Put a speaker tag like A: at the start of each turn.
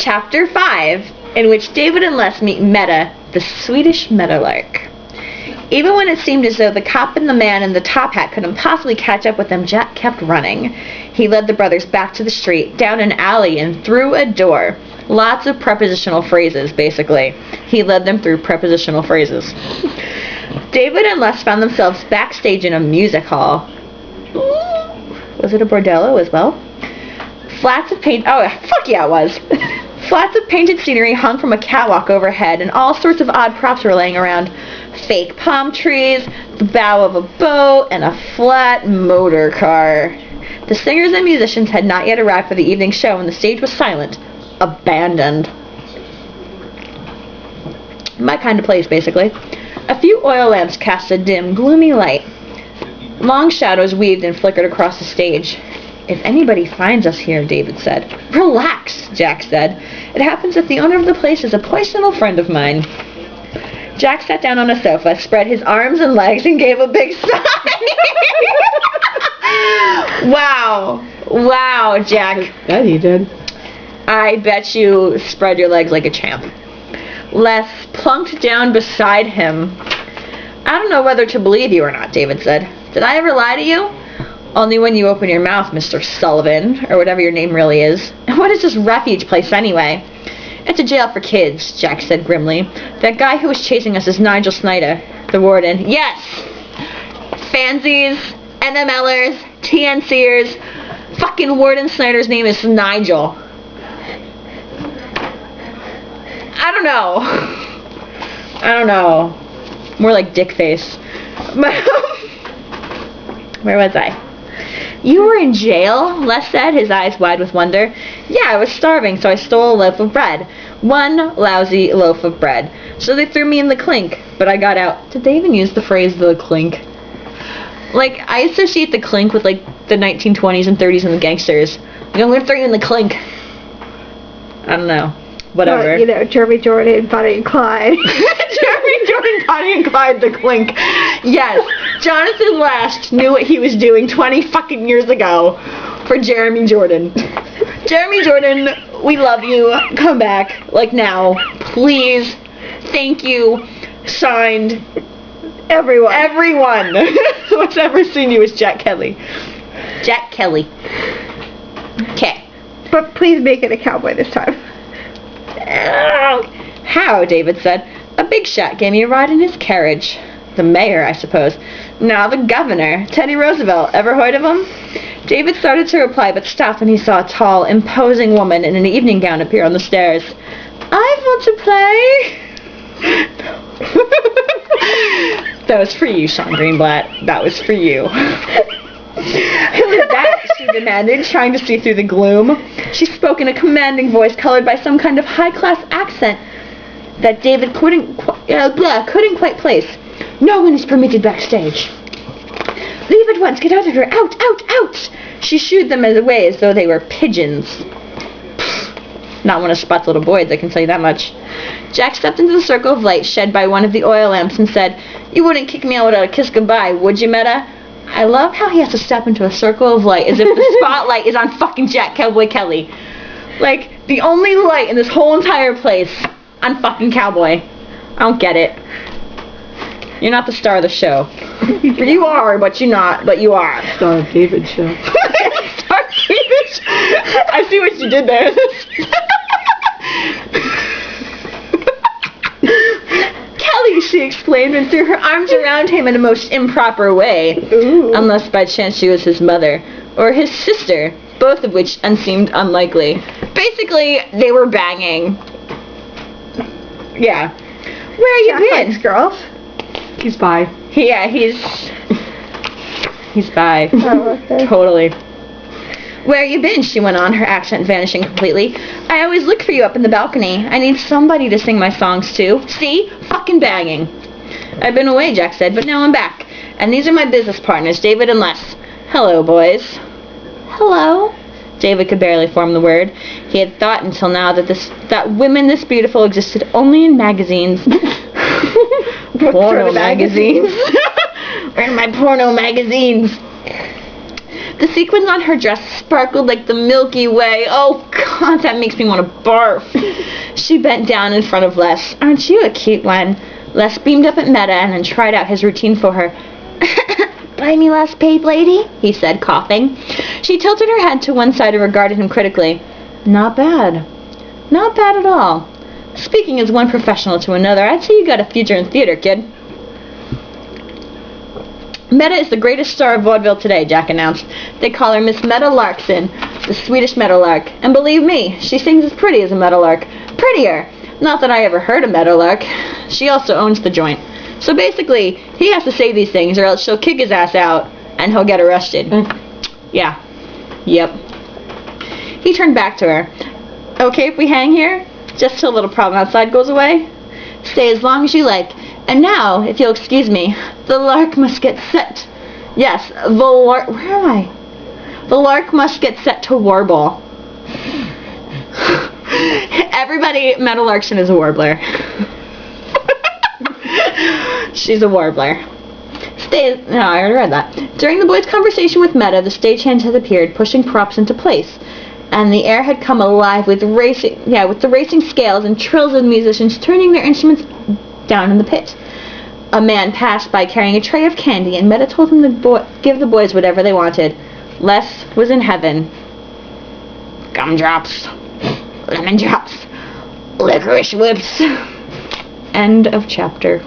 A: Chapter 5, in which David and Les meet Medda, the Swedish Meadowlark. Even when it seemed as though the cop and the man in the top hat couldn't possibly catch up with them, Jack kept running. He led the brothers back to the street, down an alley, and through a door. Lots of prepositional phrases, basically. He led them through prepositional phrases. David and Les found themselves backstage in a music hall. Was it a bordello as well? Flats of paint... Oh, fuck yeah, it was. Flats of painted scenery hung from a catwalk overhead, and all sorts of odd props were laying around. Fake palm trees, the bow of a boat, and a flat motor car. The singers and musicians had not yet arrived for the evening show, and the stage was silent. Abandoned. My kind of place, basically. A few oil lamps cast a dim, gloomy light. Long shadows weaved and flickered across the stage. If anybody finds us here, David said. Relax, Jack said. It happens that the owner of the place is a personal friend of mine. Jack sat down on a sofa, spread his arms and legs, and gave a big sigh. Wow. Wow, Jack.
B: That he did.
A: I bet you spread your legs like a champ. Les plunked down beside him. I don't know whether to believe you or not, David said. Did I ever lie to you? Only when you open your mouth, Mr. Sullivan, or whatever your name really is. And what is this refuge place anyway? It's a jail for kids, Jack said grimly. That guy who was chasing us is Nigel Snyder, the warden. Yes! Fansies, NMLers, TNCers. Fucking Warden Snyder's name is Nigel. I don't know. More like Dickface. Where was I? You were in jail? Les said, his eyes wide with wonder. Yeah, I was starving, so I stole a loaf of bread. One lousy loaf of bread. So they threw me in the clink, but I got out. Did they even use the phrase the clink? Like, I associate the clink with, like, the 1920s and 30s and the gangsters. Like, I'm gonna throw you in the clink. I don't know. Whatever.
C: Well, you know, Jeremy Jordan, Bonnie and Clyde.
A: Jeremy Jordan, Bonnie and Clyde, the clink. Yes. Jonathan Last knew what he was doing 20 fucking years ago for Jeremy Jordan. Jeremy Jordan, we love you. Come back. Like now. Please. Thank you. Signed. Everyone. Who's ever seen you is Jack Kelly. Jack Kelly. Okay.
C: But please make it a cowboy this time.
A: How, David said. A big shot gave me a ride in his carriage. The mayor, I suppose. Now the governor. Teddy Roosevelt. Ever heard of him? David started to reply, but stopped when he saw a tall, imposing woman in an evening gown appear on the stairs. I want to play. That was for you, Sean Greenblatt. That was for you. Who is that? She demanded, trying to see through the gloom. She spoke in a commanding voice colored by some kind of high-class accent that David couldn't quite place. No one is permitted backstage. Leave at once. Get out of here. Out, out, out. She shooed them away as though they were pigeons. Pfft. Not one of Spot's little boys, I can tell you that much. Jack stepped into the circle of light shed by one of the oil lamps and said, You wouldn't kick me out without a kiss goodbye, would you, Medda? I love how he has to step into a circle of light as if the spotlight is on fucking Jack Cowboy Kelly. Like, the only light in this whole entire place on fucking Cowboy. I don't get it. You're not the star of the show. You are, but you're not, but you are.
B: Star of David show.
A: Star of David show. I see what you did there. Kelly, she exclaimed, and threw her arms around him in a most improper way.
C: Ooh.
A: Unless by chance she was his mother, or his sister, both of which seemed unlikely. Basically, they were banging. Yeah. Where you been?
C: Likes girls.
B: He's bi.
A: Yeah, he's bi.
C: Oh, okay.
A: Totally. Where you been? She went on, her accent vanishing completely. I always look for you up in the balcony. I need somebody to sing my songs to. See? Fucking banging. I've been away, Jack said, but now I'm back. And these are my business partners, David and Les. Hello, boys. Hello. David could barely form the word. He had thought until now that women this beautiful existed only in magazines. Porno magazines. Where are my porno magazines? The sequins on her dress sparkled like the Milky Way. Oh, God, that makes me want to barf. She bent down in front of Les. Aren't you a cute one? Les beamed up at Medda and then tried out his routine for her. Buy me less paid, lady, he said, coughing. She tilted her head to one side and regarded him critically. Not bad. Not bad at all. Speaking as one professional to another, I'd say you got a future in theater, kid. Medda is the greatest star of vaudeville today, Jack announced. They call her Miss Meadowlarkson, the Swedish Meadowlark. And believe me, she sings as pretty as a Meadowlark. Prettier! Not that I ever heard a Meadowlark. She also owns the joint. So basically, he has to say these things or else she'll kick his ass out and he'll get arrested. Yeah. Yep. He turned back to her. Okay if we hang here? Just till a little problem outside goes away? Stay as long as you like. And now, if you'll excuse me, the lark must get set. Yes, the lark... Where am I? The lark must get set to warble. Everybody, Meadowlarkson is a warbler. She's a warbler. No, I already read that. During the boys' conversation with Medda, the stagehand had appeared, pushing props into place. And the air had come alive with the racing scales and trills of musicians turning their instruments down in the pit. A man passed by carrying a tray of candy, and Medda told him to give the boys whatever they wanted. Les was in heaven. Gumdrops, lemon drops, licorice whips. End of chapter.